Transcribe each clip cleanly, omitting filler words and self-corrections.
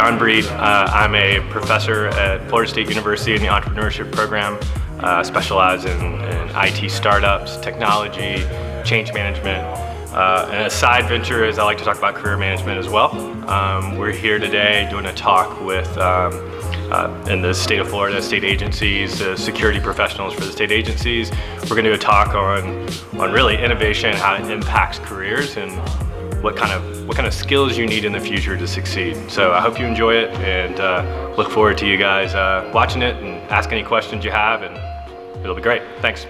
John Breed. I'm a professor at Florida State University in the entrepreneurship program. Specialize in IT startups, technology, change management. And a side venture is I like to talk about career management as well. We're here today doing a talk with, in the state of Florida, state agencies, security professionals for the state agencies. We're going to do a talk on really innovation, how it impacts careers, and what kind of skills you need in the future to succeed. So I hope you enjoy it, and look forward to you guys watching it and ask any questions you have, and it'll be great. Thanks.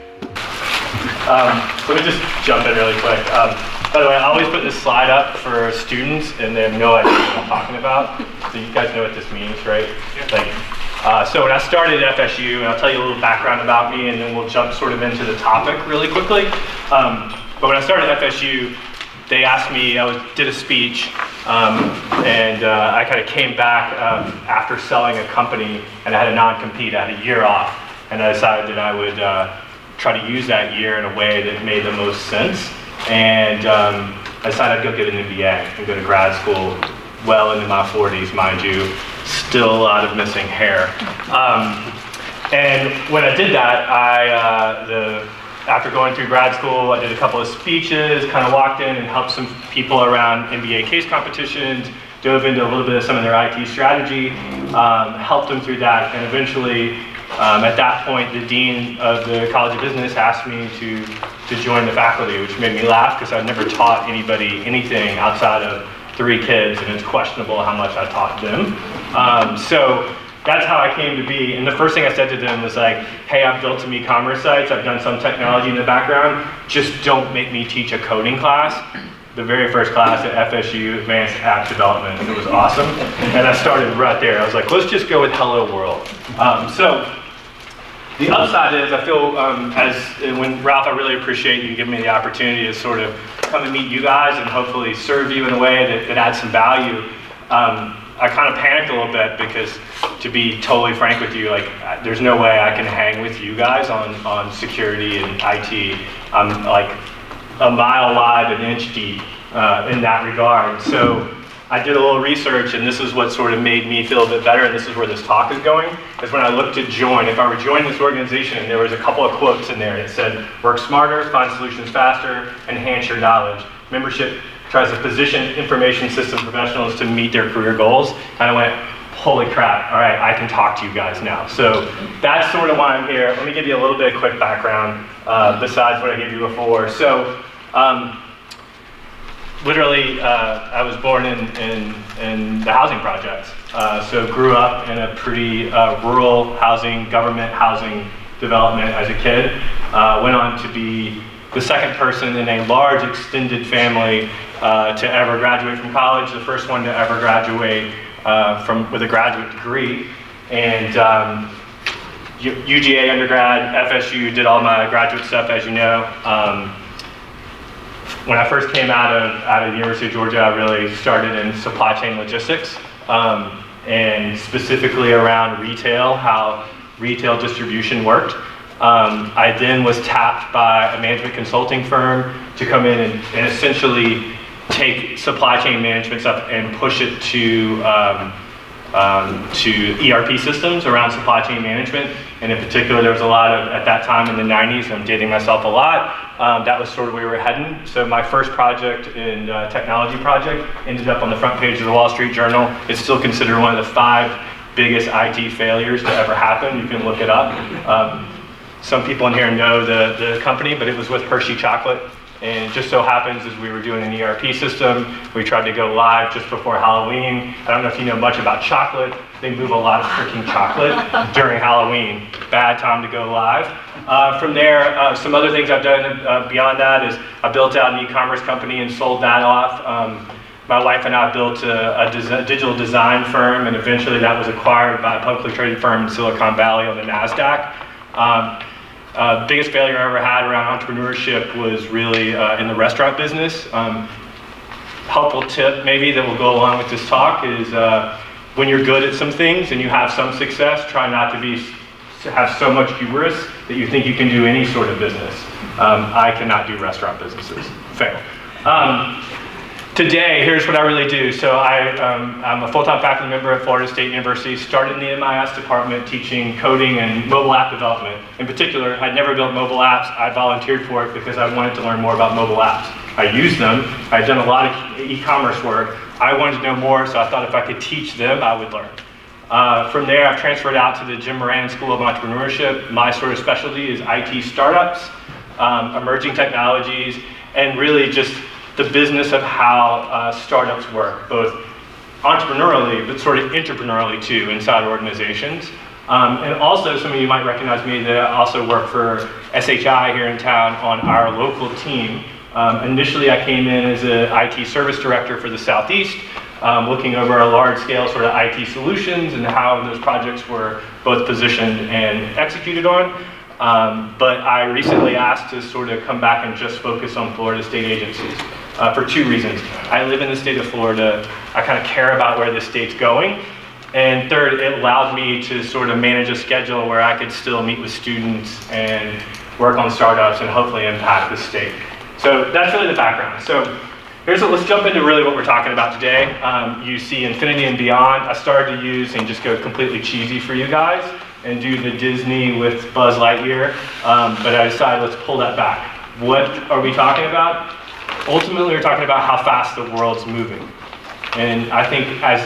Let me just jump in really quick. By the way, I always put this slide up for students and they have no idea what I'm talking about. So you guys know what this means, right? Yeah. So when I started at FSU, and I'll tell you a little background about me and then we'll jump sort of into the topic really quickly. But when I started at FSU, they asked me, I did a speech, and I kind of came back after selling a company, and I had a non-compete. I had a year off, and I decided that I would try to use that year in a way that made the most sense. And I decided I'd go get an MBA and go to grad school well into my 40s, mind you. Still a lot of missing hair. And when I did that, after going through grad school, I did a couple of speeches, kind of walked in and helped some people around MBA case competitions, dove into a little bit of some of their IT strategy, helped them through that, and eventually, at that point, the dean of the College of Business asked me to join the faculty, which made me laugh because I'd never taught anybody anything outside of 3 kids, and it's questionable how much I taught them. So that's how I came to be, and the first thing I said to them was like, hey, I've built some e-commerce sites, I've done some technology in the background, just don't make me teach a coding class. The very first class at FSU, Advanced App Development, it was awesome, and I started right there. I was like, let's just go with Hello World. So the upside is, I feel, when Ralph, I really appreciate you giving me the opportunity to sort of come and meet you guys and hopefully serve you in a way that adds some value. I kind of panicked a little bit because, to be totally frank with you, like there's no way I can hang with you guys on security and IT. I'm like a mile wide, an inch deep in that regard. So I did a little research, and this is what sort of made me feel a bit better, and this is where this talk is going, is when I looked to join. If I were joining this organization, and there was a couple of quotes in there that said, work smarter, find solutions faster, enhance your knowledge. Membership tries to position information system professionals to meet their career goals. And I went, holy crap, all right, I can talk to you guys now. So that's sort of why I'm here. Let me give you a little bit of quick background besides what I gave you before. So literally, I was born in the housing projects. So grew up in a pretty rural housing, government housing development as a kid. Went on to be the second person in a large extended family to ever graduate from college, the first one to ever graduate with a graduate degree. And UGA undergrad, FSU, did all my graduate stuff, as you know. When I first came out of the University of Georgia, I really started in supply chain logistics, and specifically around retail, how retail distribution worked. I then was tapped by a management consulting firm to come in and essentially take supply chain management stuff and push it to ERP systems around supply chain management. And in particular, there was a lot of, at that time in the 90s, I'm dating myself a lot, that was sort of where we were heading. So my first project in technology project ended up on the front page of the Wall Street Journal. It's still considered one of the 5 biggest IT failures to ever happen. You can look it up. Some people in here know the company, but it was with Hershey Chocolate. And it just so happens as we were doing an ERP system, we tried to go live just before Halloween. I don't know if you know much about chocolate. They move a lot of freaking chocolate during Halloween. Bad time to go live. From there, some other things I've done beyond that is I built out an e-commerce company and sold that off. My wife and I built a digital design firm, and eventually that was acquired by a publicly traded firm in Silicon Valley on the NASDAQ. Biggest failure I ever had around entrepreneurship was really in the restaurant business. Helpful tip maybe that will go along with this talk is when you're good at some things and you have some success, try not to have so much hubris that you think you can do any sort of business. I cannot do restaurant businesses. Fail. Today, here's what I really do. So I'm a full-time faculty member at Florida State University, started in the MIS department teaching coding and mobile app development. In particular, I'd never built mobile apps. I volunteered for it because I wanted to learn more about mobile apps. I used them. I'd done a lot of e-commerce work. I wanted to know more, so I thought if I could teach them, I would learn. From there, I've transferred out to the Jim Moran School of Entrepreneurship. My sort of specialty is IT startups, emerging technologies, and really just the business of how startups work, both entrepreneurially, but sort of intrapreneurially too, inside organizations. And also, some of you might recognize me that I also work for SHI here in town on our local team. Initially, I came in as an IT service director for the Southeast, looking over a large-scale sort of IT solutions and how those projects were both positioned and executed on. But I recently asked to sort of come back and just focus on Florida state agencies for two reasons. I live in the state of Florida. I kind of care about where the state's going. And third, it allowed me to sort of manage a schedule where I could still meet with students and work on startups and hopefully impact the state. So that's really the background. So let's jump into really what we're talking about today. You see Infinity and Beyond. I started to use and just go completely cheesy for you guys and do the Disney with Buzz Lightyear, but I decided let's pull that back. What are we talking about? Ultimately, we're talking about how fast the world's moving. And I think as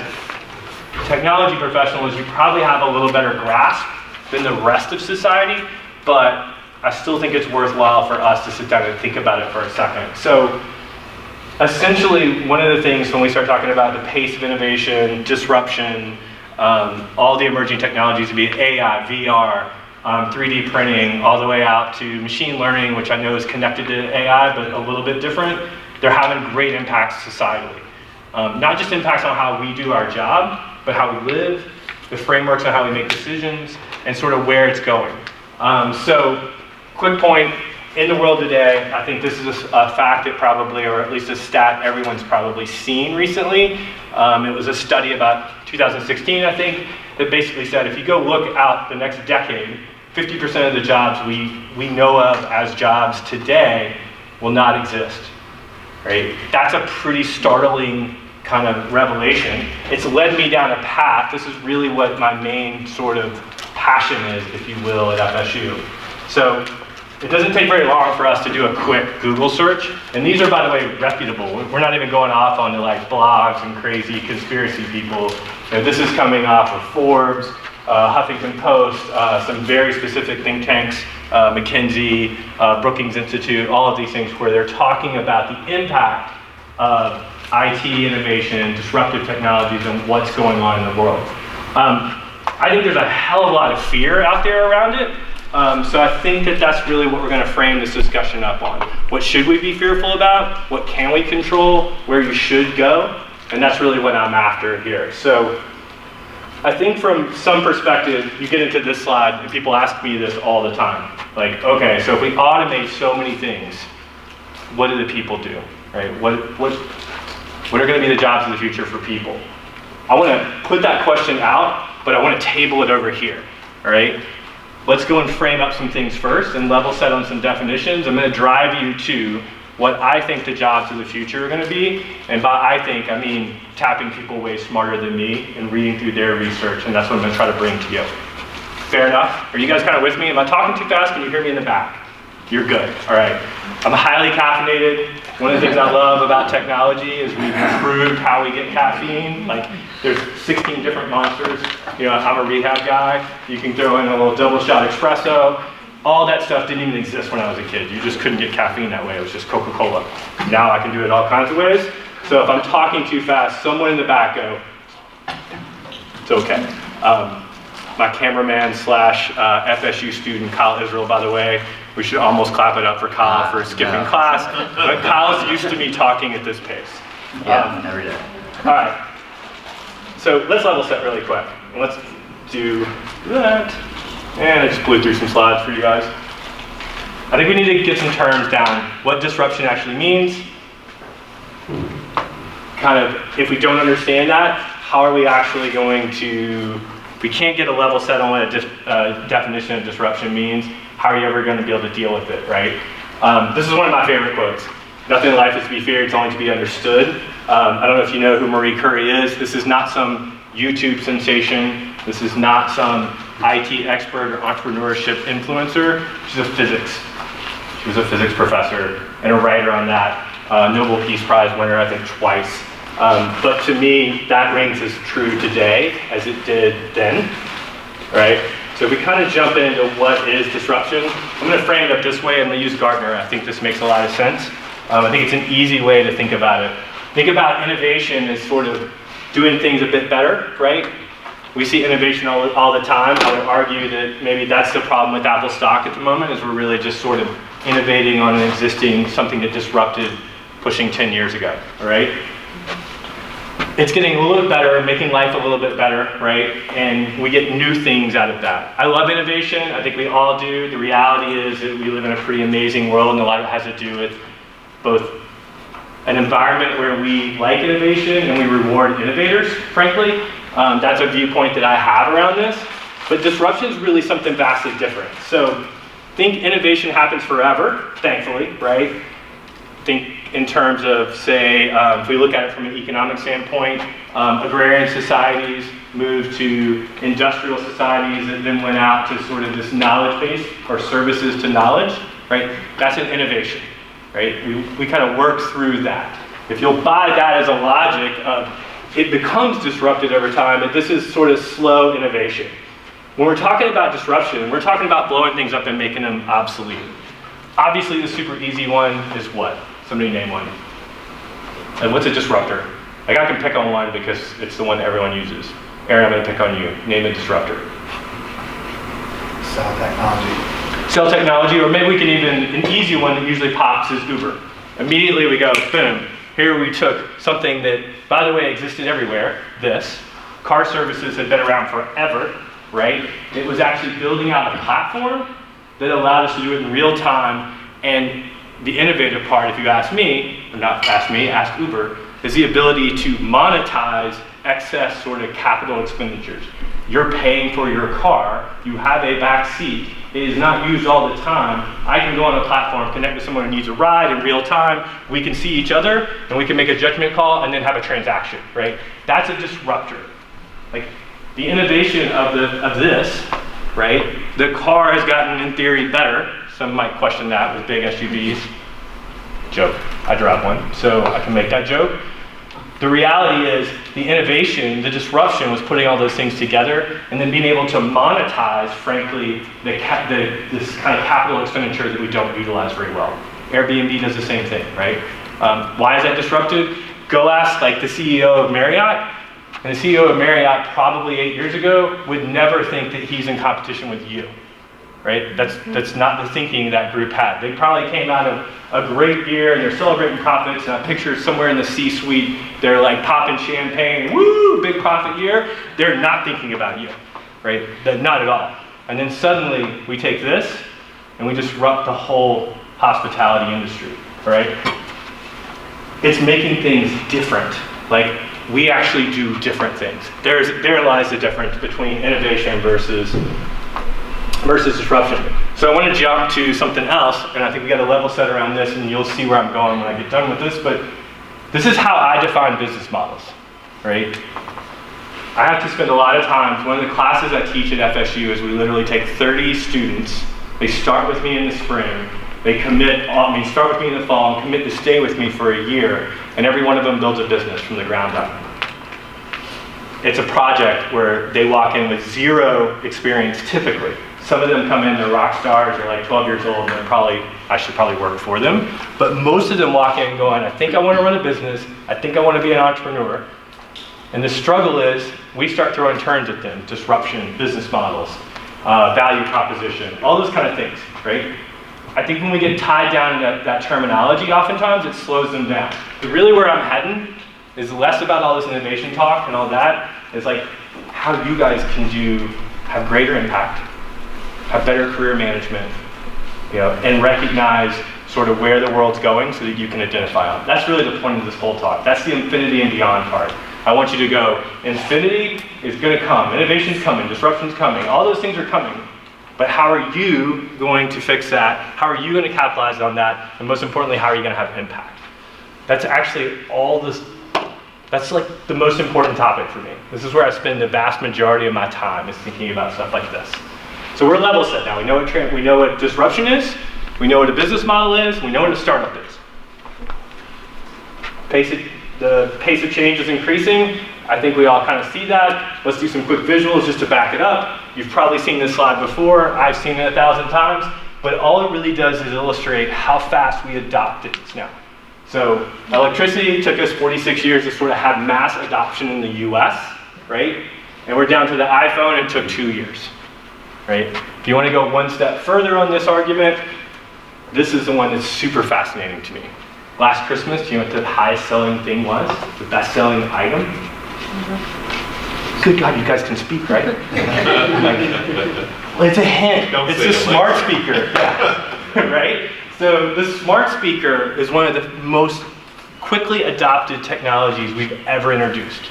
technology professionals, you probably have a little better grasp than the rest of society, but I still think it's worthwhile for us to sit down and think about it for a second. So essentially, one of the things when we start talking about the pace of innovation, disruption, all the emerging technologies, be it AI, VR, 3D printing, all the way out to machine learning, which I know is connected to AI, but a little bit different, they're having great impacts societally. Not just impacts on how we do our job, but how we live, the frameworks on how we make decisions, and sort of where it's going. So, quick point, in the world today, I think this is a fact that probably, or at least a stat everyone's probably seen recently. It was a study about 2016, I think, that basically said if you go look out the next decade, 50% of the jobs we know of as jobs today will not exist, right? That's a pretty startling kind of revelation. It's led me down a path. This is really what my main sort of passion is, if you will, at FSU. So it doesn't take very long for us to do a quick Google search. And these are, by the way, reputable. We're not even going off onto like blogs and crazy conspiracy people. You know, this is coming off of Forbes, Huffington Post, some very specific think tanks, McKinsey, Brookings Institute, all of these things where they're talking about the impact of IT innovation, disruptive technologies, and what's going on in the world. I think there's a hell of a lot of fear out there around it. So I think that that's really what we're going to frame this discussion up on. What should we be fearful about? What can we control? Where you should go? And that's really what I'm after here. So I think from some perspective, you get into this slide, and people ask me this all the time. Like, okay, so if we automate so many things, what do the people do, right? What are going to be the jobs of the future for people? I want to put that question out, but I want to table it over here, all right? Let's go and frame up some things first and level set on some definitions. I'm going to drive you to what I think the jobs of the future are going to be. And by I think, I mean tapping people way smarter than me and reading through their research, and that's what I'm going to try to bring to you. Fair enough? Are you guys kind of with me? Am I talking too fast? Can you hear me in the back? You're good. All right. I'm highly caffeinated. One of the things I love about technology is we've improved how we get caffeine. Like, there's 16 different monsters. You know, I'm a rehab guy. You can throw in a little double shot espresso. All that stuff didn't even exist when I was a kid. You just couldn't get caffeine that way. It was just Coca-Cola. Now I can do it all kinds of ways. So if I'm talking too fast, someone in the back go, it's okay. My cameraman slash FSU student, Kyle Israel, by the way. We should almost clap it up for Kyle for skipping class. But Kyle's used to me talking at this pace. Yeah, every day. All right. So let's level set really quick. Let's do that. And I just blew through some slides for you guys. I think we need to get some terms down. What disruption actually means. Kind of, if we don't understand that, how are we actually going to, if we can't get a level set on what a definition of disruption means, how are you ever going to be able to deal with it, right? This is one of my favorite quotes. Nothing in life is to be feared, it's only to be understood. I don't know if you know who Marie Curie is. This is not some YouTube sensation. This is not some IT expert or entrepreneurship influencer. She's a physics. She was a physics professor and a writer on that. Nobel Peace Prize winner, I think, twice. But to me, that rings as true today as it did then, right? So if we kind of jump into what is disruption, I'm going to frame it up this way. I'm going to use Gartner. I think this makes a lot of sense. I think it's an easy way to think about it. Think about innovation as sort of doing things a bit better, right? We see innovation all the time. I would argue that maybe that's the problem with Apple stock at the moment, is we're really just sort of innovating on an existing, something that disrupted pushing 10 years ago, right? It's getting a little bit better, making life a little bit better, right? And we get new things out of that. I love innovation, I think we all do. The reality is that we live in a pretty amazing world, and a lot of it has to do with both an environment where we like innovation and we reward innovators, frankly. That's a viewpoint that I have around this. But disruption is really something vastly different. So think innovation happens forever, thankfully, right? Think in terms of, say, if we look at it from an economic standpoint, agrarian societies moved to industrial societies that then went out to sort of this knowledge base, or services to knowledge, right? That's an innovation, right? We kind of work through that. If you'll buy that as a logic of it becomes disrupted over time, but this is sort of slow innovation. When we're talking about disruption, we're talking about blowing things up and making them obsolete. Obviously, the super easy one is what? Somebody name one. And what's a disruptor? Like, I can pick on one because it's the one that everyone uses. Aaron, I'm going to pick on you. Name a disruptor. Cell technology. Cell technology, or maybe we can even, an easy one that usually pops is Uber. Immediately we go, boom. Here we took something that, by the way, existed everywhere, this. Car services had been around forever, right? It was actually building out a platform that allowed us to do it in real time. And the innovative part, if you ask me, or not ask me, ask Uber, is the ability to monetize excess sort of capital expenditures. You're paying for your car, you have a back seat, it is not used all the time. I can go on a platform, connect with someone who needs a ride in real time, we can see each other, and we can make a judgment call and then have a transaction, right? That's a disruptor. Like, the innovation of this, right? The car has gotten, in theory, better. Some might question that with big SUVs. Joke, I drive one, so I can make that joke. The reality is, the innovation, the disruption was putting all those things together and then being able to monetize, frankly, this kind of capital expenditure that we don't utilize very well. Airbnb does the same thing, right? Why is that disrupted? Go ask like the CEO of Marriott, and the CEO of Marriott probably 8 years ago would never think that he's in competition with you. Right? That's not the thinking that group had. They probably came out of a great year and they're celebrating profits, and I picture somewhere in the C-suite, they're like popping champagne, woo, big profit year. They're not thinking about you, right? Not at all. And then suddenly we take this and we disrupt the whole hospitality industry, right? It's making things different. Like, we actually do different things. There lies the difference between innovation versus disruption. So I want to jump to something else, and I think we got a level set around this, and you'll see where I'm going when I get done with this, but this is how I define business models, right? I have to spend a lot of time, one of the classes I teach at FSU is we literally take 30 students, they start with me in the spring, they start with me in the fall and commit to stay with me for a year, and every one of them builds a business from the ground up. It's a project where they walk in with zero experience typically. Some of them come in, they're rock stars, they're like 12 years old, and I should probably work for them. But most of them walk in going, I think I want to run a business, I think I want to be an entrepreneur. And the struggle is, we start throwing terms at them, disruption, business models, value proposition, all those kind of things, right? I think when we get tied down to that terminology, oftentimes it slows them down. But really where I'm heading is less about all this innovation talk and all that. It's like how you guys can have greater impact, have better career management, and recognize sort of where the world's going so that you can identify on. That's really the point of this whole talk. That's the infinity and beyond part. I want you to go, infinity is going to come, innovation's coming, disruption's coming, all those things are coming. But how are you going to fix that? How are you going to capitalize on that? And most importantly, how are you going to have impact? That's actually that's like the most important topic for me. This is where I spend the vast majority of my time, is thinking about stuff like this. So we're level set now. We know what disruption is, we know what a business model is, we know what a startup is. The pace of change is increasing. I think we all kind of see that. Let's do some quick visuals just to back it up. You've probably seen this slide before. I've seen it 1,000 times. But all it really does is illustrate how fast we adopt things now. So electricity took us 46 years to sort of have mass adoption in the US, right? And we're down to the iPhone, it took 2 years, right? If you want to go one step further on this argument, this is the one that's super fascinating to me. Last Christmas, do you know what the highest selling thing was? The best selling item? Good God, you guys can speak, right? Well, it's a hint. It's a smart speaker, right? So the smart speaker is one of the most quickly adopted technologies we've ever introduced,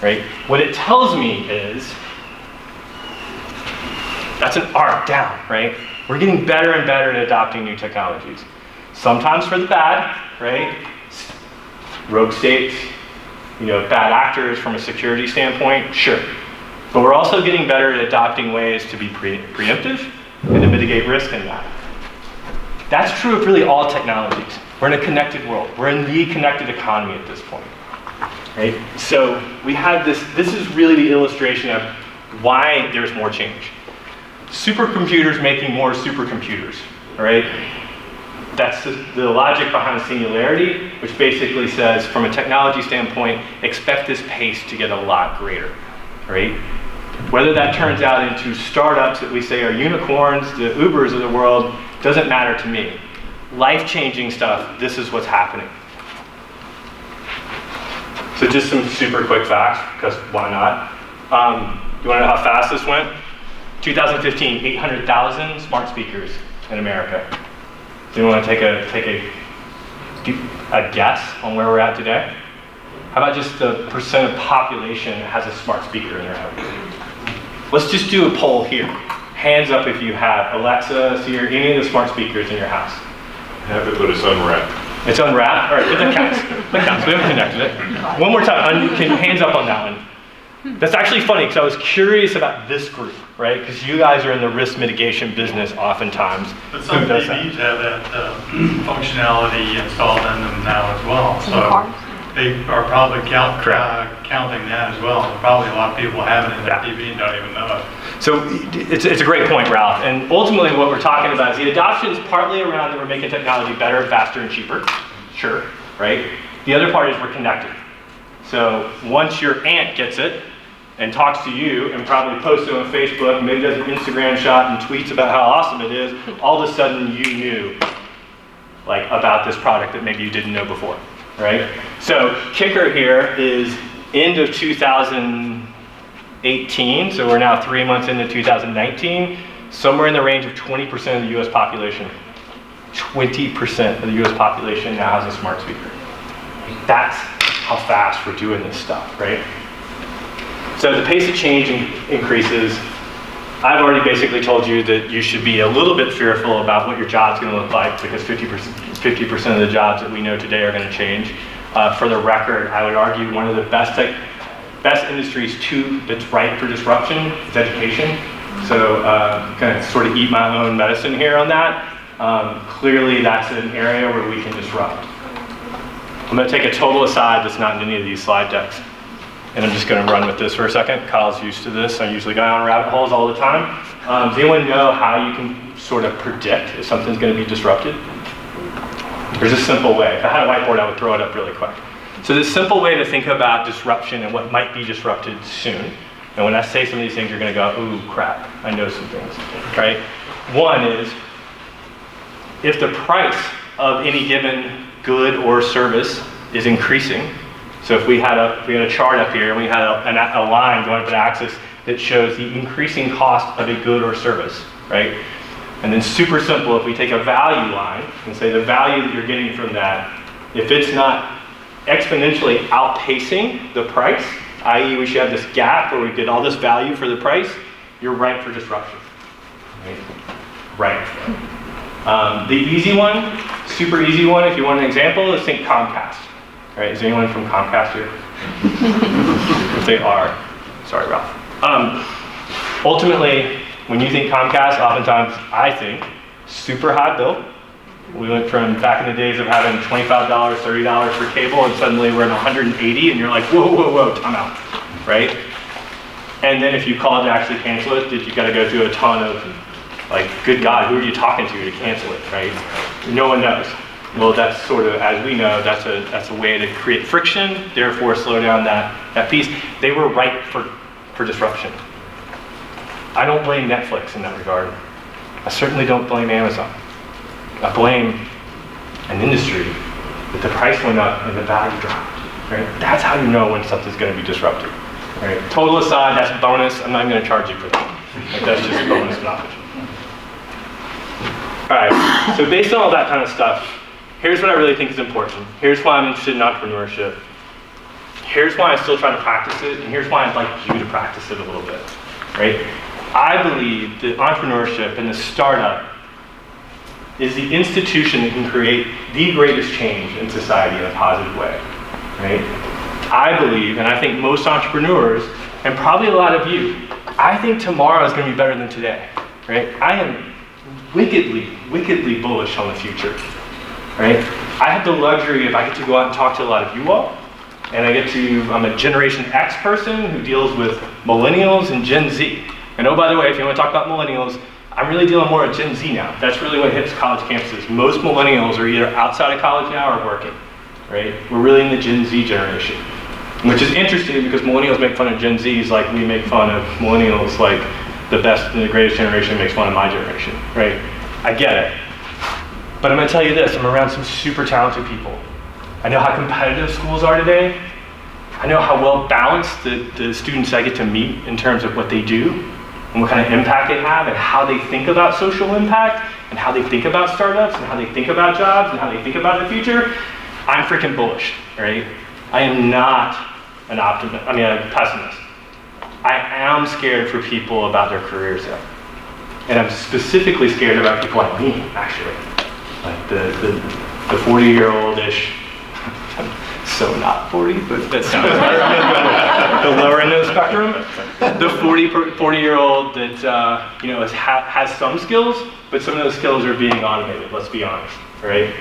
right? What it tells me is, that's an arc down, right? We're getting better and better at adopting new technologies. Sometimes for the bad, right? Rogue states, bad actors from a security standpoint, sure. But we're also getting better at adopting ways to be preemptive and to mitigate risk in that. That's true of really all technologies. We're in a connected world. We're in the connected economy at this point, right? So we have this is really the illustration of why there's more change. Supercomputers making more supercomputers, right? That's the logic behind singularity, which basically says, from a technology standpoint, expect this pace to get a lot greater, right? Whether that turns out into startups that we say are unicorns, the Ubers of the world, doesn't matter to me. Life-changing stuff, this is what's happening. So just some super quick facts, because why not? You want to know how fast this went? 2015, 800,000 smart speakers in America. Do you want to take a guess on where we're at today? How about just the percent of population that has a smart speaker in their home? Let's just do a poll here. Hands up if you have Alexa, Siri, any of the smart speakers in your house. I have it, but it's unwrapped. It's unwrapped? All right, that counts. That counts. We haven't connected it. One more time. Hands up on that one. That's actually funny, because I was curious about this group, right? Because you guys are in the risk mitigation business oftentimes. But some TVs have that functionality installed in them now as well. So they are probably counting that as well. Probably a lot of people have it in their TV and don't even know it. So it's a great point, Ralph. And ultimately what we're talking about is the adoption is partly around that we're making technology better, faster, and cheaper. Sure, right? The other part is we're connected. So once your aunt gets it and talks to you and probably posts it on Facebook, maybe does an Instagram shot and tweets about how awesome it is, all of a sudden you knew about this product that maybe you didn't know before, right? So kicker here is end of 2018, so we're now 3 months into 2019, somewhere in the range of 20% of the US population. 20% of the US population now has a smart speaker. That's how fast we're doing this stuff, right? So the pace of change increases. I've already basically told you that you should be a little bit fearful about what your job's going to look like, because 50% of the jobs that we know today are going to change. For the record, I would argue one of the best industries that's ripe for disruption is education. So kind of sort of eat my own medicine here on that. Clearly that's an area where we can disrupt. I'm going to take a total aside that's not in any of these slide decks. And I'm just going to run with this for a second. Kyle's used to this. I usually go down rabbit holes all the time. Does anyone know how you can sort of predict if something's going to be disrupted? There's a simple way. If I had a whiteboard, I would throw it up really quick. So this simple way to think about disruption and what might be disrupted soon. And when I say some of these things, you're going to go, ooh, crap, I know some things, right? One is, if the price of any given good or service is increasing, so if we had a chart up here and we had a line going up an axis that shows the increasing cost of a good or service, right? And then super simple, if we take a value line and say the value that you're getting from that, if it's not exponentially outpacing the price, i.e. we should have this gap where we get all this value for the price, you're ripe for disruption, right? The easy one, super easy one, if you want an example, is think Comcast, All right, is anyone from Comcast here? If they are, sorry, Ralph. Ultimately, when you think Comcast, oftentimes I think super high bill. We went from back in the days of having $25, $30 for cable, and suddenly we're at 180, and you're like, whoa, whoa, whoa, time out, right? And then if you call to actually cancel it, you got to go through a ton of, like, good God, who are you talking to cancel it, right? No one knows. Well, that's sort of, as we know, that's a way to create friction, therefore slow down that piece. They were ripe for disruption. I don't blame Netflix in that regard. I certainly don't blame Amazon. I blame an industry that the price went up and the value dropped, right? That's how you know when something's going to be disrupted, right? Total aside, that's a bonus. I'm not even going to charge you for that. Like, that's just bonus knowledge. All right, so based on all that kind of stuff, here's what I really think is important. Here's why I'm interested in entrepreneurship. Here's why I still try to practice it, and here's why I'd like you to practice it a little bit, right? I believe that entrepreneurship and the startup is the institution that can create the greatest change in society in a positive way, right? I believe, and I think most entrepreneurs, and probably a lot of you, I think tomorrow is going to be better than today, right? I am wickedly, wickedly bullish on the future, right? I have the luxury of I get to go out and talk to a lot of you all, and I'm a Generation X person who deals with millennials and Gen Z. And oh, by the way, if you want to talk about millennials, I'm really dealing more with Gen Z now. That's really what hits college campuses. Most millennials are either outside of college now or working, right? We're really in the Gen Z generation, which is interesting because millennials make fun of Gen Zs like we make fun of millennials like the best and the greatest generation makes fun of my generation, right? I get it. But I'm going to tell you this, I'm around some super talented people. I know how competitive schools are today. I know how well balanced the students I get to meet in terms of what they do, and what kind of impact they have, and how they think about social impact, and how they think about startups, and how they think about jobs, and how they think about the future. I'm freaking bullish, right? I am not a pessimist. I am scared for people about their careers though. And I'm specifically scared about people like me, actually. Like the 40-year-old-ish, so not 40, but that sounds right. The lower end of the spectrum. The 40-year-old that has some skills, but some of those skills are being automated, let's be honest, right?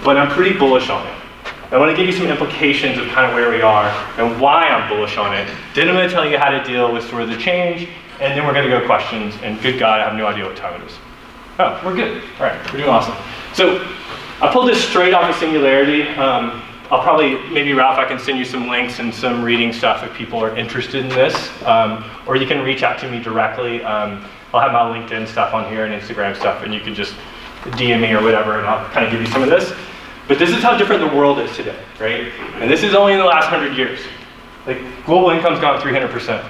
But I'm pretty bullish on it. I want to give you some implications of kind of where we are and why I'm bullish on it. Then I'm going to tell you how to deal with sort of the change, and then we're going to go questions, and good God, I have no idea what time it is. Oh, we're good. All right, we're doing awesome. So I pulled this straight off of Singularity. I'll probably, maybe Ralph, I can send you some links and some reading stuff if people are interested in this, or you can reach out to me directly. I'll have my LinkedIn stuff on here and Instagram stuff, and you can just DM me or whatever, and I'll kind of give you some of this. But this is how different the world is today, right? And this is only in the last 100 years. Like, global income's gone 300%.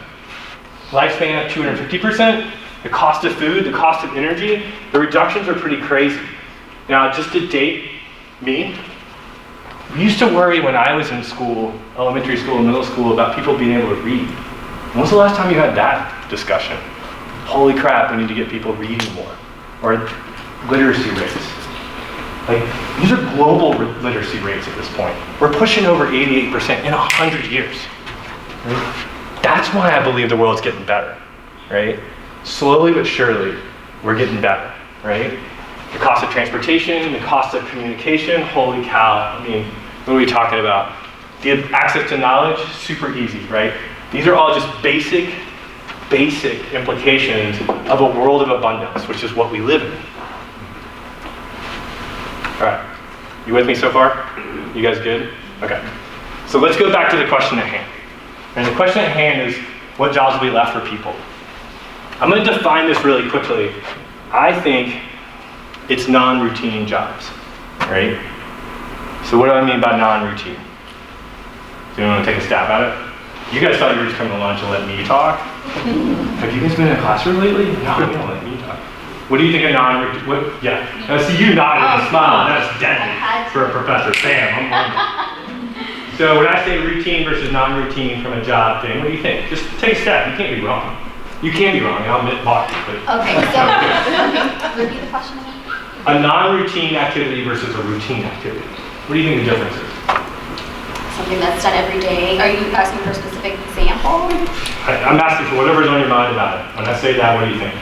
Lifespan at 250%. The cost of food, the cost of energy, the reductions are pretty crazy. Now, just to date me, we used to worry when I was in school, elementary school and middle school, about people being able to read. When was the last time you had that discussion? Holy crap, we need to get people reading more. Or literacy rates. Like, these are global literacy rates at this point. We're pushing over 88% in 100 years. Right? That's why I believe the world's getting better, right? Slowly but surely, we're getting better, right? The cost of transportation, the cost of communication, holy cow. I mean, what are we talking about? The access to knowledge, super easy, right? These are all just basic implications of a world of abundance, which is what we live in. All right, you with me so far? You guys good? Okay. So let's go back to the question at hand. And the question at hand is, what jobs will be left for people? I'm going to define this really quickly. I think it's non-routine jobs, right? So what do I mean by non-routine? Do you want to take a stab at it? You guys thought you were just coming to lunch and let me talk? Have you guys been in a classroom lately? No, you don't let me talk. What do you think of non-routine? Yeah. I see you nodding and smile. That's deadly for a professor. Sam, I'm So when I say routine versus non-routine from a job thing, what do you think? Just take a step. You can't be wrong. You can be wrong. I'll admit balky, but okay, so repeat the question again. A non-routine activity versus a routine activity. What do you think the difference is? So something that's done every day? Are you asking for a specific example? I'm asking for whatever's on your mind about it. When I say that, what do you think?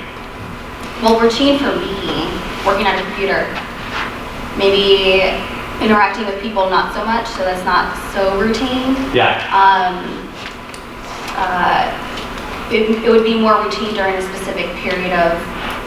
Well, routine for me, working on a computer, maybe interacting with people not so much, so that's not so routine. Yeah. It would be more routine during a specific period of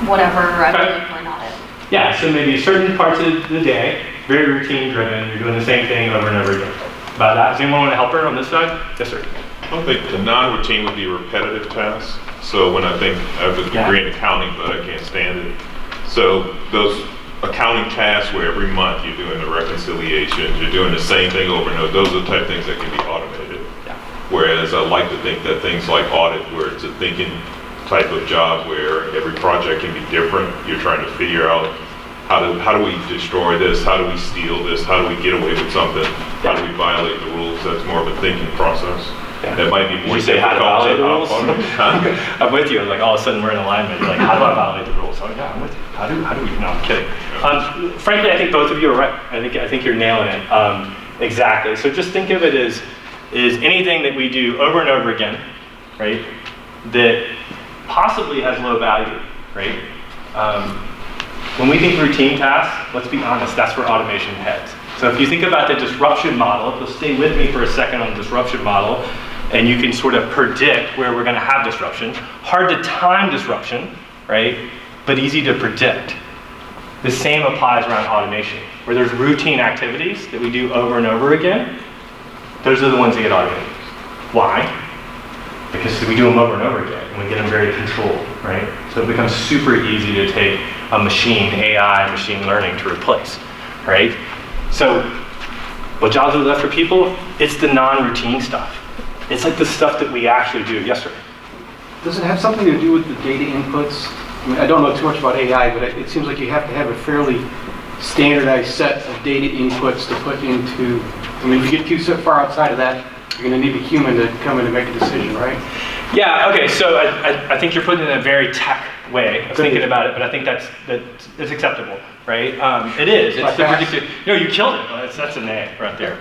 whatever I'm doing for an audit. Yeah, so maybe certain parts of the day, very routine driven, you're doing the same thing over and over again. About that, does anyone want to help her on this side? Yes, sir. I think the non-routine would be repetitive tasks. So when I think, I have a degree in accounting, but I can't stand it. So those accounting tasks where every month you're doing the reconciliations, you're doing the same thing over and over, those are the type of things that can be automated. Yeah. Whereas I like to think that things like audit, where it's a thinking type of job where every project can be different, you're trying to figure out how do we destroy this, how do we steal this, how do we get away with something, how do we violate the rules. That's more of a thinking process. Yeah. That might be more Did you say how to violate the rules? Huh? I'm with you. Like all of a sudden we're in alignment. Like, how do I violate the rules? Oh yeah, I'm with you. How do we? No, I'm kidding. Frankly, I think both of you are right. I think you're nailing it. Exactly. So just think of it as anything that we do over and over again, right? That possibly has low value, right? When we think routine tasks, let's be honest, that's where automation heads. So if you think about the disruption model, if you'll stay with me for a second on the disruption model, and you can sort of predict where we're going to have disruption. Hard to time disruption, right? But easy to predict. The same applies around automation, where there's routine activities that we do over and over again. Those are the ones that get automated. Why? Because we do them over and over again, and we get them very controlled, right? So it becomes super easy to take a machine, AI, machine learning to replace, right? So what jobs are left for people? It's the non-routine stuff. It's like the stuff that we actually do. Yes, sir? Does it have something to do with the data inputs? I mean, I don't know too much about AI, but it seems like you have to have a fairly standardized set of data inputs to put into, I mean, if you get too far outside of that, you're going to need a human to come in and make a decision, right? Yeah, okay, so I think you're putting it in a very tech way of thinking about it, but I think that's acceptable, right? It is. It's super addictive. No, you killed it. That's an A right there.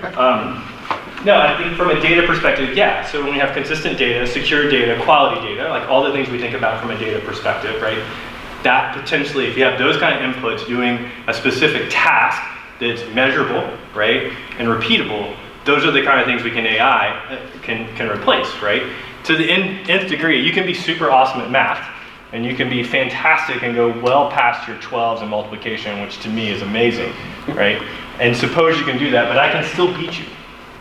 No, I think from a data perspective, yeah. So when we have consistent data, secure data, quality data, like all the things we think about from a data perspective, right? That potentially, if you have those kind of inputs doing a specific task that's measurable, right, and repeatable, those are the kind of things we can can replace, right? To the nth degree, you can be super awesome at math, and you can be fantastic and go well past your 12s and multiplication, which to me is amazing, right? And suppose you can do that, but I can still beat you,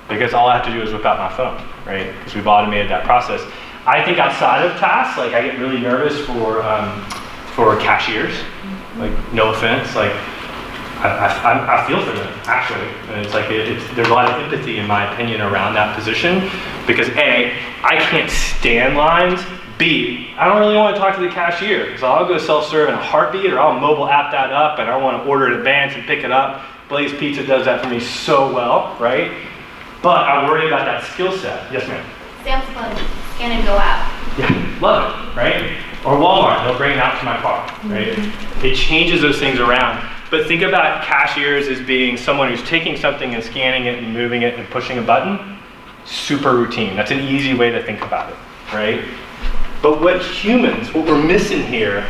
because all I have to do is whip out my phone, right? Because we've automated that process. I think outside of tasks, like I get really nervous for cashiers, like no offense, like I feel for them, actually. And it's like, there's a lot of empathy, in my opinion, around that position. Because A, I can't stand lines. B, I don't really want to talk to the cashier. So I'll go self-serve in a heartbeat, or I'll mobile app that up, and I want to order in advance and pick it up. Blaze Pizza does that for me so well, right? But I worry about that skill set. Yes, ma'am? Sam's Club, scan and go app. Yeah, love it, right? Or Walmart, they'll bring it out to my car, right? It changes those things around. But think about cashiers as being someone who's taking something and scanning it and moving it and pushing a button. Super routine. That's an easy way to think about it, right? But what we're missing here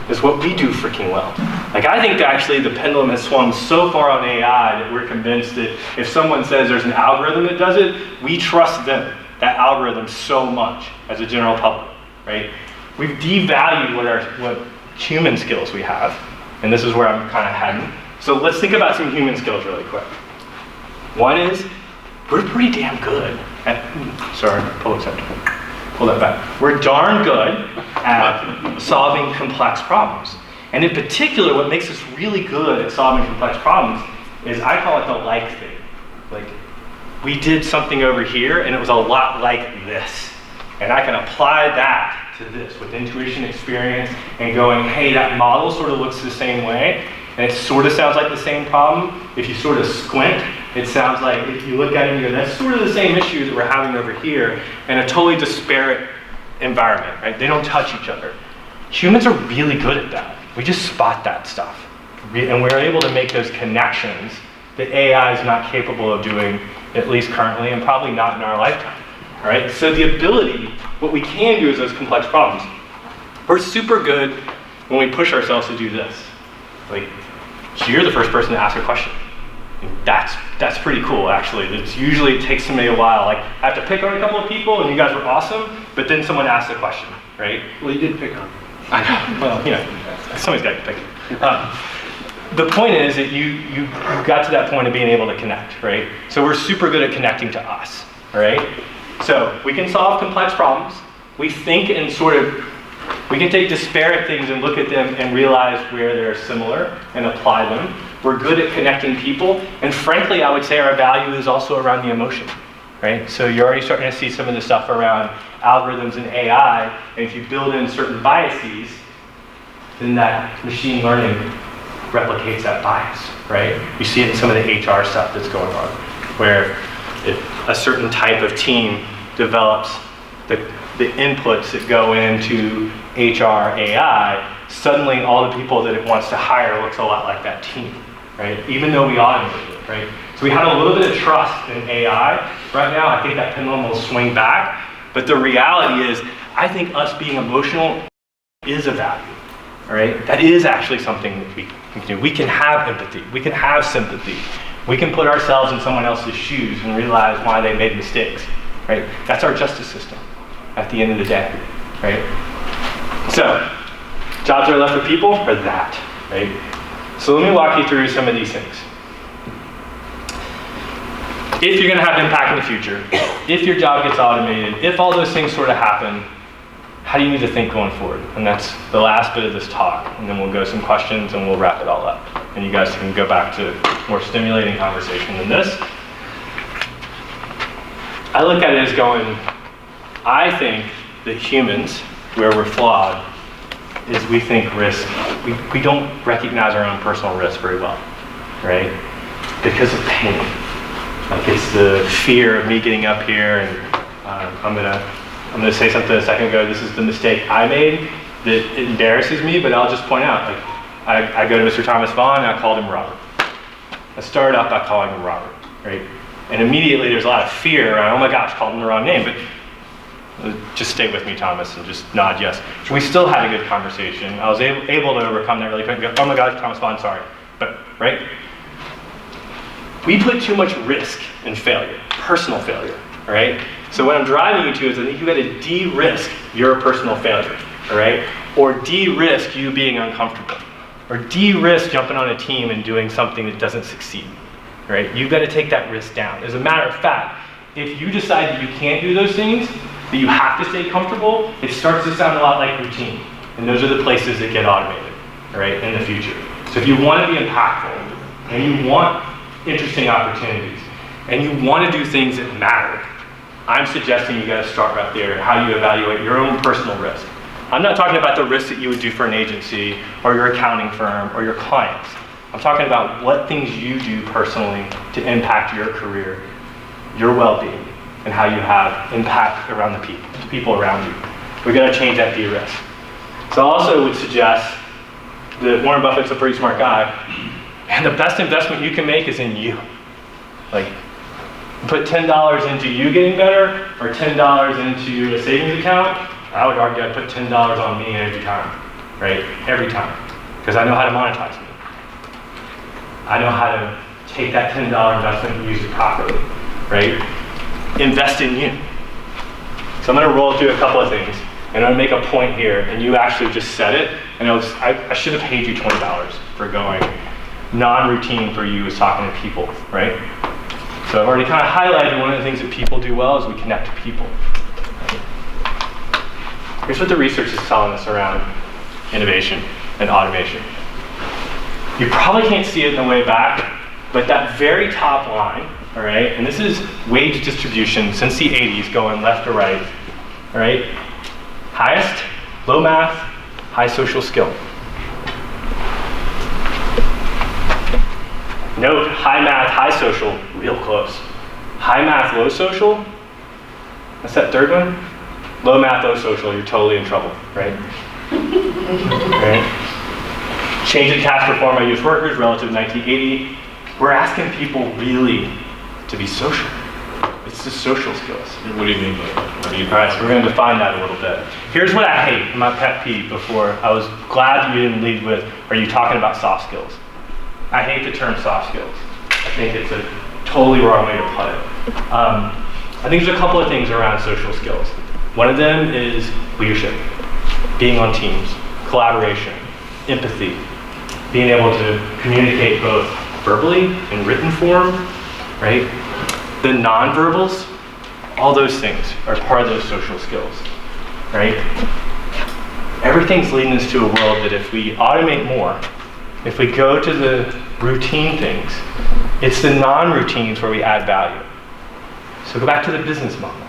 is what we do freaking well. Like, I think that actually the pendulum has swung so far on AI that we're convinced that if someone says there's an algorithm that does it, we trust them, that algorithm, so much as a general public, right? We've devalued what human skills we have. And this is where I'm kind of heading. So let's think about some human skills really quick. One is, we're pretty damn good at, sorry, pull that back. We're darn good at solving complex problems. And in particular, what makes us really good at solving complex problems is, I call it the like thing. Like, we did something over here and it was a lot like this. And I can apply that to this with intuition, experience, and going, hey, that model sort of looks the same way, and it sort of sounds like the same problem. If you sort of squint, it sounds like, if you look at it and you go, that's sort of the same issue that we're having over here, in a totally disparate environment, right? They don't touch each other. Humans are really good at that. We just spot that stuff. And we're able to make those connections that AI is not capable of doing at least currently, and probably not in our lifetime. All right? So the ability, what we can do is those complex problems. We're super good when we push ourselves to do this. Like, so you're the first person to ask a question. That's pretty cool, actually. It takes somebody a while. Like, I have to pick on a couple of people, and you guys were awesome, but then someone asked a question, right? Well, you did pick on. I know. Well, somebody's got to pick. The point is that you got to that point of being able to connect, right? So we're super good at connecting to us, all right? So we can solve complex problems. We think and we can take disparate things and look at them and realize where they're similar and apply them. We're good at connecting people, and frankly, I would say our value is also around the emotion, right? So you're already starting to see some of the stuff around algorithms and AI, and if you build in certain biases, then that machine learning replicates that bias, right? You see it in some of the HR stuff that's going on, where if a certain type of team develops the inputs that go into HR AI, suddenly all the people that it wants to hire looks a lot like that team, right? Even though we automated it, right? So we have a little bit of trust in AI. Right now, I think that pendulum will swing back, but the reality is, I think us being emotional is a value, all right? That is actually something that we can do. We can have empathy, we can have sympathy, we can put ourselves in someone else's shoes and realize why they made mistakes, right? That's our justice system at the end of the day, right? So, jobs that are left for people are that, right? So let me walk you through some of these things. If you're gonna have impact in the future, if your job gets automated, if all those things sort of happen, how do you need to think going forward? And that's the last bit of this talk, and then we'll go some questions and we'll wrap it all up. And you guys can go back to more stimulating conversation than this. I look at it as going, I think that humans, where we're flawed, is we think risk, we don't recognize our own personal risk very well, right? Because of pain. Like it's the fear of me getting up here and I'm gonna say something a second ago, this is the mistake I made that embarrasses me, but I'll just point out, like I go to Mr. Thomas Vaughn and I called him Robert. I started off by calling him Robert, right? And immediately there's a lot of fear around, oh my gosh, called him the wrong name, but just stay with me, Thomas, and just nod yes. We still had a good conversation. I was able to overcome that really quick and go, oh my gosh, Thomas Vaughn, sorry. But, right? We put too much risk in failure, personal failure, all right? So what I'm driving you to is I think you gotta de-risk your personal failure, all right? Or de-risk you being uncomfortable. Or de-risk jumping on a team and doing something that doesn't succeed, right? You've gotta take that risk down. As a matter of fact, if you decide that you can't do those things, that you have to stay comfortable, it starts to sound a lot like routine. And those are the places that get automated, all right, in the future. So if you wanna be impactful, and you want interesting opportunities, and you wanna do things that matter, I'm suggesting you gotta start right there, how you evaluate your own personal risk. I'm not talking about the risk that you would do for an agency, or your accounting firm, or your clients. I'm talking about what things you do personally to impact your career, your well-being, and how you have impact around the people around you. We're gonna change that de-risk. So I also would suggest that Warren Buffett's a pretty smart guy, and the best investment you can make is in you. Like, put $10 into you getting better, or $10 into a savings account, I would argue I'd put $10 on me every time, right? Every time, because I know how to monetize me. I know how to take that $10 investment and use it properly, right? Invest in you. So I'm gonna roll through a couple of things, and I'm gonna make a point here, and you actually just said it, and I should have paid you $20 for going. Non-routine for you is talking to people, right? So I've already kind of highlighted one of the things that people do well is we connect to people. Right? Here's what the research is telling us around innovation and automation. You probably can't see it in the way back, but that very top line, all right, and this is wage distribution since the 80s going left to right, all right? Highest, low math, high social skill. Note, high math, high social, real close. High math, low social, that's that third one? Low math, low social, you're totally in trouble, right? Right? Change in task performed by youth workers relative to 1980. We're asking people really to be social. It's the social skills. What do you mean by that? What do you All right, so we're going to define that a little bit. Here's what I hate, my pet peeve before. I was glad that you didn't lead with, are you talking about soft skills? I hate the term soft skills. I think it's a totally wrong way to put it. I think there's a couple of things around social skills. One of them is leadership, being on teams, collaboration, empathy, being able to communicate both verbally in written form, right? The nonverbals, all those things are part of those social skills, right? Everything's leading us to a world that if we automate more, if we go to the routine things, it's the non-routines where we add value. So go back to the business model.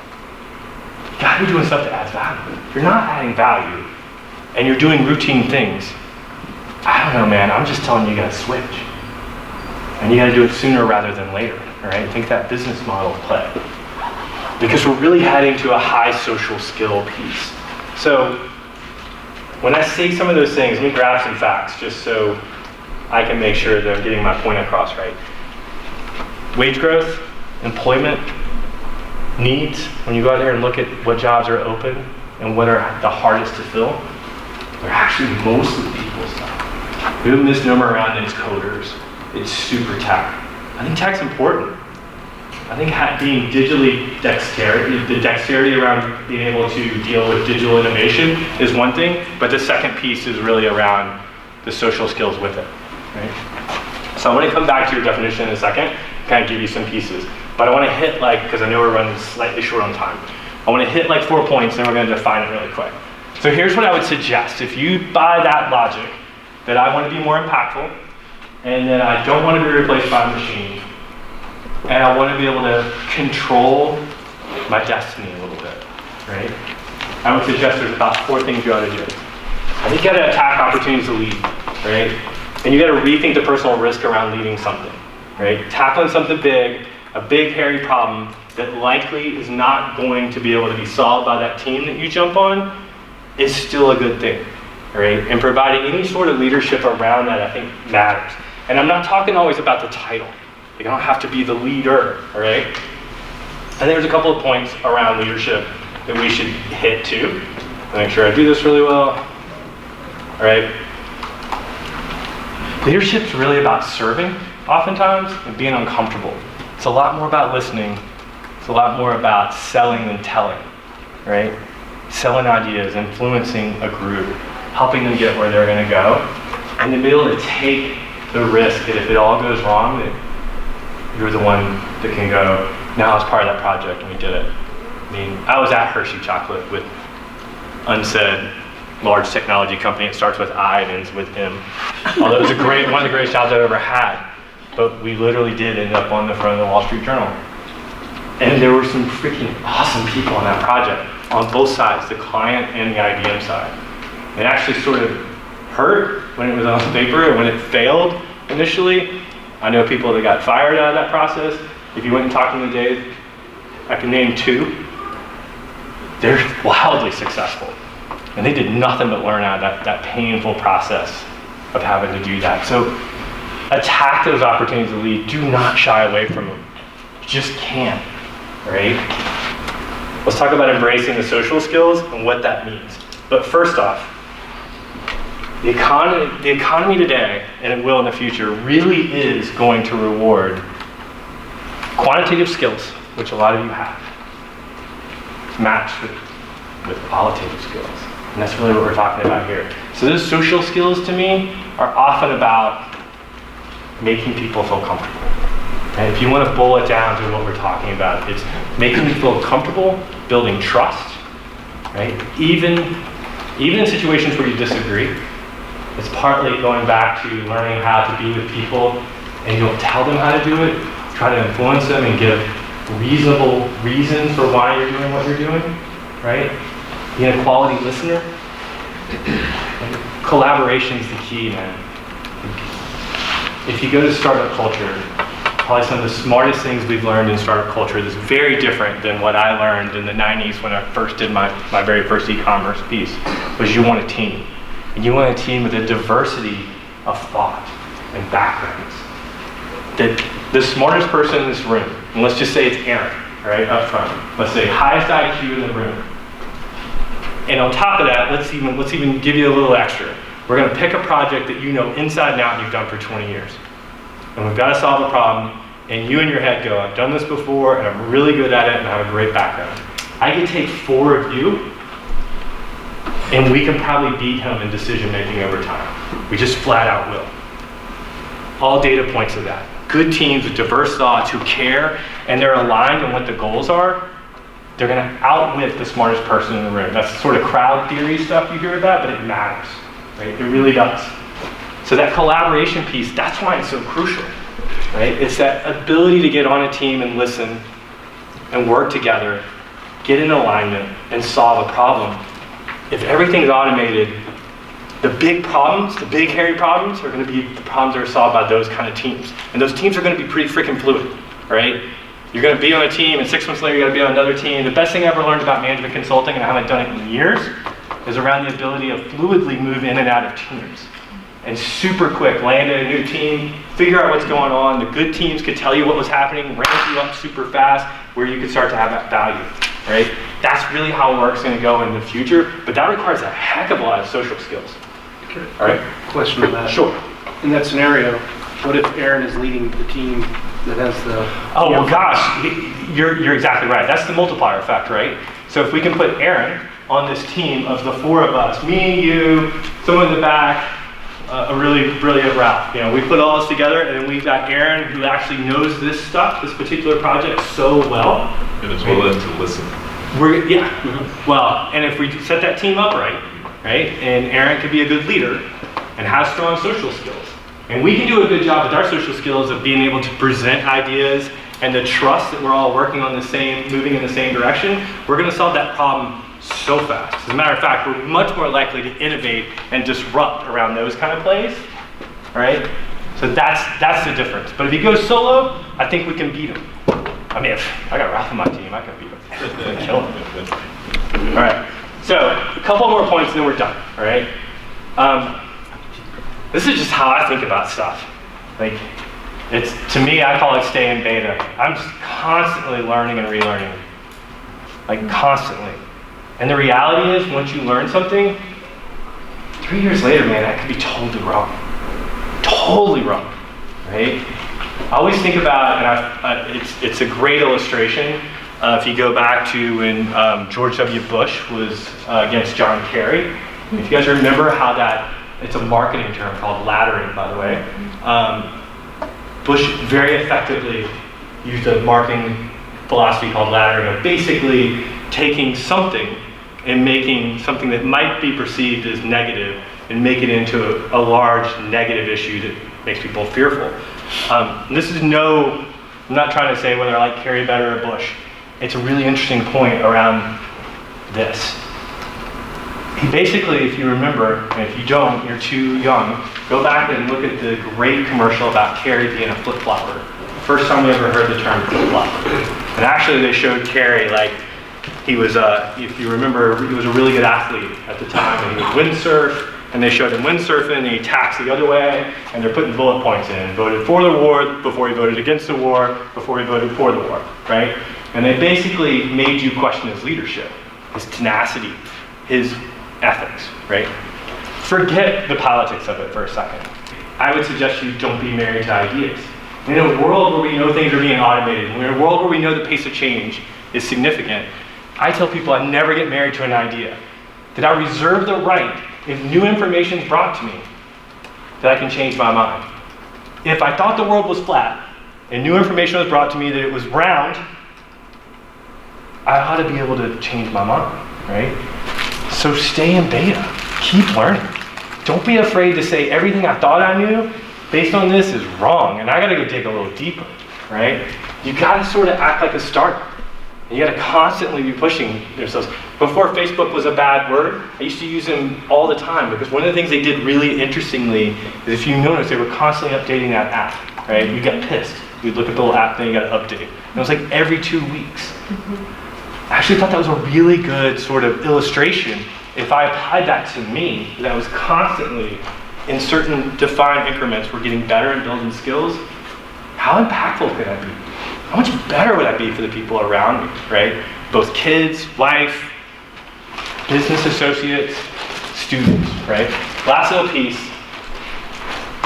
You gotta be doing stuff that adds value. If you're not adding value and you're doing routine things, I don't know, man, I'm just telling you, you gotta switch. And you gotta do it sooner rather than later, all right? Think that business model play. Because we're really heading to a high social skill piece. So when I say some of those things, let me grab some facts just so I can make sure that I'm getting my point across right. Wage growth, employment, needs, when you go out there and look at what jobs are open and what are the hardest to fill, they're actually mostly people stuff. We have a misnomer around it's coders, it's super tech. I think tech's important. I think being digitally the dexterity around being able to deal with digital innovation is one thing, but the second piece is really around the social skills with it, right? So I want to come back to your definition in a second, kind of give you some pieces. But I want to hit because I know we're running slightly short on time. I want to hit 4 points, then we're going to define it really quick. So here's what I would suggest. If you buy that logic, that I want to be more impactful, and that I don't want to be replaced by a machine, and I want to be able to control my destiny a little bit, right? I would suggest there's about 4 things you ought to do. I think you got to attack opportunities to lead, right? And you got to rethink the personal risk around leading something, right? Tackling something big, a big hairy problem that likely is not going to be able to be solved by that team that you jump on is still a good thing, right? And providing any sort of leadership around that I think matters. And I'm not talking always about the title. You don't have to be the leader, all right? I think there's a couple of points around leadership that we should hit too. Make sure I do this really well, all right? Leadership's really about serving oftentimes and being uncomfortable. It's a lot more about listening. It's a lot more about selling than telling, right? Selling ideas, influencing a group, helping them get where they're going to go, and to be able to take the risk that if it all goes wrong, that you're the one that can go, now I was part of that project and we did it. I mean, I was at Hershey Chocolate with unsaid large technology company. It starts with I and ends with M. Although it was one of the greatest jobs I've ever had. But we literally did end up on the front of the Wall Street Journal. And there were some freaking awesome people on that project, on both sides, the client and the IBM side. It actually sort of hurt when it was on paper and when it failed initially. I know people that got fired out of that process. If you went and talked to them today, I can name 2. They're wildly successful. And they did nothing but learn out of that painful process of having to do that. So attack those opportunities to lead. Do not shy away from them. You just can't, right? Let's talk about embracing the social skills and what that means. But first off, the economy today, and it will in the future, really is going to reward quantitative skills, which a lot of you have, matched with qualitative skills. And that's really what we're talking about here. So those social skills to me are often about making people feel comfortable. And if you want to boil it down to what we're talking about, it's making you feel comfortable, building trust, right? Even in situations where you disagree, it's partly going back to learning how to be with people, and you don't tell them how to do it, try to influence them and give reasonable reasons for why you're doing what you're doing, right? Being a quality listener. Collaboration is the key, man. If you go to startup culture, probably some of the smartest things we've learned in startup culture that's very different than what I learned in the 90s when I first did my very first e-commerce piece, was you want a team. And you want a team with a diversity of thought and backgrounds. That the smartest person in this room, and let's just say it's Aaron, all right, up front. Let's say highest IQ in the room. And on top of that, let's even give you a little extra. We're gonna pick a project that you know inside and out and you've done for 20 years. And we've got to solve a problem, and you in your head go, I've done this before, and I'm really good at it, and I have a great background. I can take 4 of you, and we can probably beat him in decision making over time. We just flat out will. All data points of that. Good teams with diverse thoughts who care, and they're aligned on what the goals are, they're gonna outwit the smartest person in the room. That's sort of crowd theory stuff you hear about, but it matters, right? It really does. So that collaboration piece, that's why it's so crucial, right? It's that ability to get on a team and listen and work together, get in alignment, and solve a problem. If everything's automated, the big problems, the big hairy problems, are gonna be the problems that are solved by those kind of teams. And those teams are gonna be pretty freaking fluid, right? You're gonna be on a team, and 6 months later, you gotta be on another team. The best thing I ever learned about management consulting, and I haven't done it in years, is around the ability to fluidly move in and out of teams. And super quick, land in a new team, figure out what's going on. The good teams could tell you what was happening, ramp you up super fast, where you could start to have that value, right? That's really how work's gonna go in the future, but that requires a heck of a lot of social skills. All right? Question on that. Sure. In that scenario, what if Aaron is leading the team that has the... Oh, well, gosh, you're exactly right. That's the multiplier effect, right? So if we can put Aaron on this team of the 4 of us, me, you, someone in the back, a really brilliant Ralph. You know, we put all this together, and then we've got Aaron who actually knows this stuff, this particular project so well. And as well as to listen. Well, and if we set that team up right, and Aaron can be a good leader and has strong social skills, and we can do a good job with our social skills of being able to present ideas and the trust that we're all working on the same, moving in the same direction, we're gonna solve that problem so fast. As a matter of fact, we're much more likely to innovate and disrupt around those kind of plays, all right? So that's the difference. But if he goes solo, I think we can beat him. I mean, if I got Ralph on my team, I can beat him. I can kill him. All right, so a couple more points and then we're done, all right? This is just how I think about stuff. Like, it's, to me, I call it stay in beta. I'm just constantly learning and relearning, like constantly. And the reality is, once you learn something, 3 years later, man, that could be totally wrong. Totally wrong, right? I always think about, and it's a great illustration. If you go back to when George W. Bush was against John Kerry, if you guys remember how that, it's a marketing term called laddering, by the way. Bush very effectively used a marketing philosophy called laddering, of basically taking something and making something that might be perceived as negative and make it into a large negative issue that makes people fearful. This is I'm not trying to say whether I like Kerry better or Bush. It's a really interesting point around this. He basically, if you remember, and if you don't, you're too young, go back and look at the great commercial about Kerry being a flip-flopper. First time we ever heard the term flip-flopper. And actually they showed Kerry like, he was, if you remember, he was a really good athlete at the time, and he would windsurf, and they showed him windsurfing, and he taxed the other way, and they're putting bullet points in. Voted for the war before he voted against the war, before he voted for the war, right? And they basically made you question his leadership, his tenacity, his ethics, right? Forget the politics of it for a second. I would suggest you don't be married to ideas. In a world where we know things are being automated, in a world where we know the pace of change is significant, I tell people I never get married to an idea. That I reserve the right, if new information is brought to me, that I can change my mind. If I thought the world was flat, and new information was brought to me that it was round, I ought to be able to change my mind, right? So stay in beta, keep learning. Don't be afraid to say everything I thought I knew based on this is wrong, and I gotta go dig a little deeper, right? You gotta sort of act like a startup. You gotta constantly be pushing yourselves. Before Facebook was a bad word, I used to use them all the time, because one of the things they did really interestingly is, if you notice, they were constantly updating that app, right? You got pissed. You'd look at the little app, then you gotta update. And it was like every 2 weeks. I actually thought that was a really good sort of illustration. If I applied that to me, that I was constantly, in certain defined increments, we're getting better at building skills, how impactful could I be? how much better would I be for the people around me, right? Both kids, wife, business associates, students, right? Last little piece,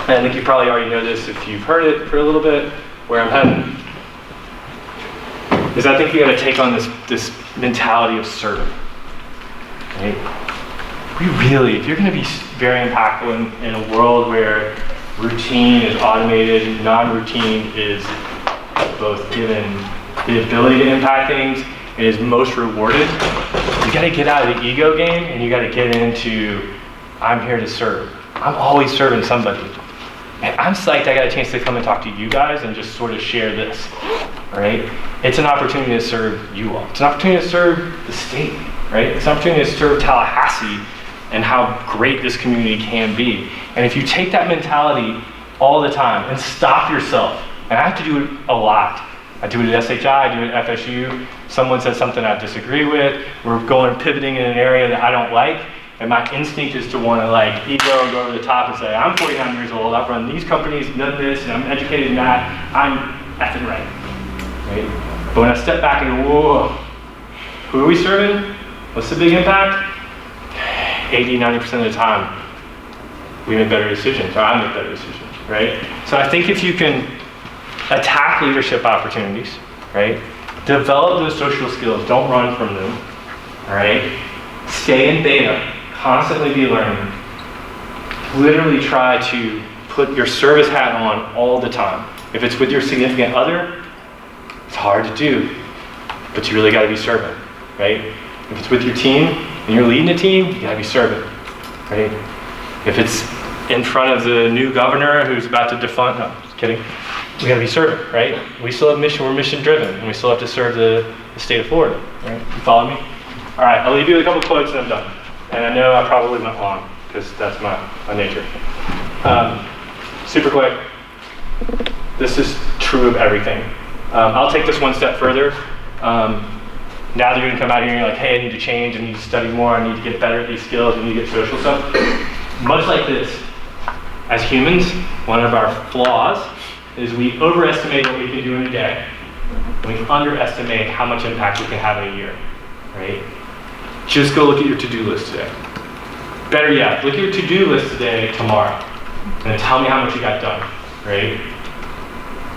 and I think you probably already know this if you've heard it for a little bit, where I'm heading, is I think you gotta take on this mentality of serving, right? We really, if you're gonna be very impactful in a world where routine is automated, non-routine is both given the ability to impact things and is most rewarded, you gotta get out of the ego game and you gotta get into, I'm here to serve. I'm always serving somebody. And I'm psyched I got a chance to come and talk to you guys and just sort of share this, right? It's an opportunity to serve you all. It's an opportunity to serve the state, right? It's an opportunity to serve Tallahassee and how great this community can be. And if you take that mentality all the time and stop yourself, and I have to do it a lot. I do it at SHI, I do it at FSU. Someone says something I disagree with. We're pivoting in an area that I don't like. And my instinct is to want to like ego and go over the top and say, I'm 49 years old, I've run these companies, done this, and I'm educated in that. I'm effing right? But when I step back and go, whoa, who are we serving? What's the big impact? 80, 90% of the time, we make better decisions, or I make better decisions, right? So I think if you can attack leadership opportunities, right? Develop those social skills, don't run from them, all right? Stay in beta, constantly be learning. Literally try to put your service hat on all the time. If it's with your significant other, it's hard to do, but you really gotta be serving, right? If it's with your team and you're leading a team, you gotta be serving, right? If it's in front of the new governor who's about to defund, no, just kidding. We gotta be serving, right? We still have mission, we're mission driven, and we still have to serve the state of Florida, right? You follow me? All right, I'll leave you with a couple quotes and I'm done. And I know I probably went long, because that's my nature. Super quick. This is true of everything. I'll take this one step further. Now that you're gonna come out here and you're like, hey, I need to change, I need to study more, I need to get better at these skills, I need to get social stuff. Much like this, as humans, one of our flaws is we overestimate what we can do in a day, and we underestimate how much impact we can have in a year, right? Just go look at your to-do list today. Better yet, look at your to-do list today, tomorrow, and tell me how much you got done, right?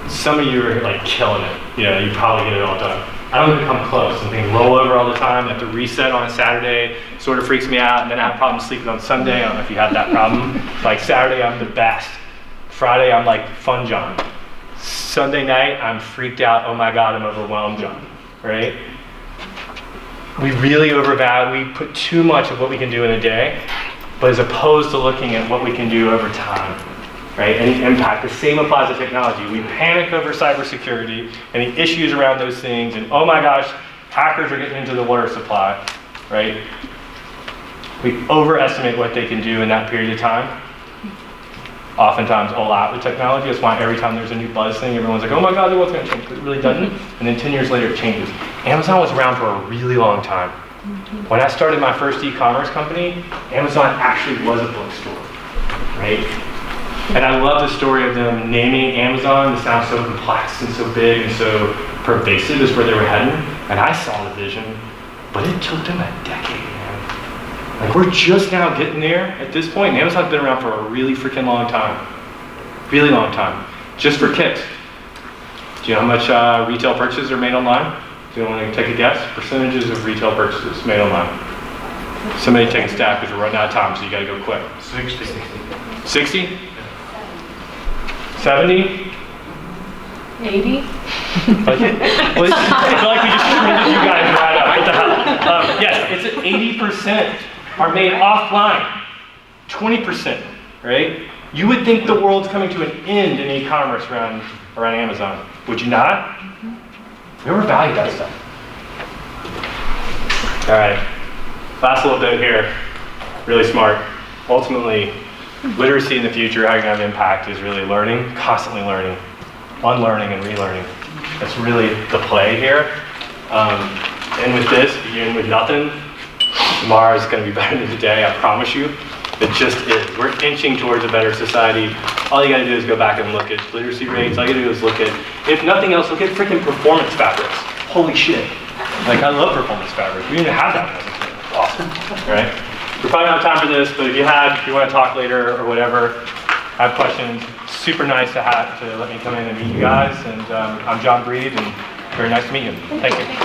Some of you are like killing it. You know, you probably get it all done. I don't even come close. And things roll over all the time. I have to reset on a Saturday. Sort of freaks me out. And then I have problems sleeping on Sunday. I don't know if you have that problem. Like Saturday, I'm the best. Friday, I'm like fun John. Sunday night, I'm freaked out. Oh my God, I'm overwhelmed John, right? We really overvalue, we put too much of what we can do in a day, but as opposed to looking at what we can do over time, right? And the impact, the same applies to technology. We panic over cybersecurity and the issues around those things, and oh my gosh, hackers are getting into the water supply, right? We overestimate what they can do in that period of time. Oftentimes a lot with technology. That's why every time there's a new buzz thing, everyone's like, oh my God, what's gonna change? But it really doesn't. And then 10 years later, it changes. Amazon was around for a really long time. When I started my first e-commerce company, Amazon actually was a bookstore, right? And I love the story of them naming Amazon. It sounds so complex and so big and so pervasive is where they were heading. And I saw the vision, but it took them a decade, man. Like we're just now getting there at this point. And Amazon's been around for a really freaking long time. Really long time. Just for kicks. Do you know how much retail purchases are made online? Do you want to take a guess? Percentages of retail purchases made online. Somebody take a stab because we're running out of time, so you got to go quick. 60. 60? 70? 80? Like, well, it's like we just trended you guys right up. What the hell? Yes, it's 80% are made offline. 20%, right? You would think the world's coming to an end in e-commerce around Amazon. Would you not? We overvalue that stuff. All right, last little bit here. Really smart. Ultimately, literacy in the future, how you're gonna have impact is really learning, constantly learning, unlearning and relearning. That's really the play here. And with this, begin with nothing. Tomorrow is gonna be better than today, I promise you. It just is. We're inching towards a better society. All you gotta do is go back and look at literacy rates. All you gotta do is look at, if nothing else, look at freaking performance fabrics. Holy shit. Like, I love performance fabrics. We didn't even have that when I was a kid. Awesome, right? We probably don't have time for this, but if you want to talk later or whatever, have questions, super nice to let me come in and meet you guys. And I'm John Breed, and very nice to meet you. Thank you.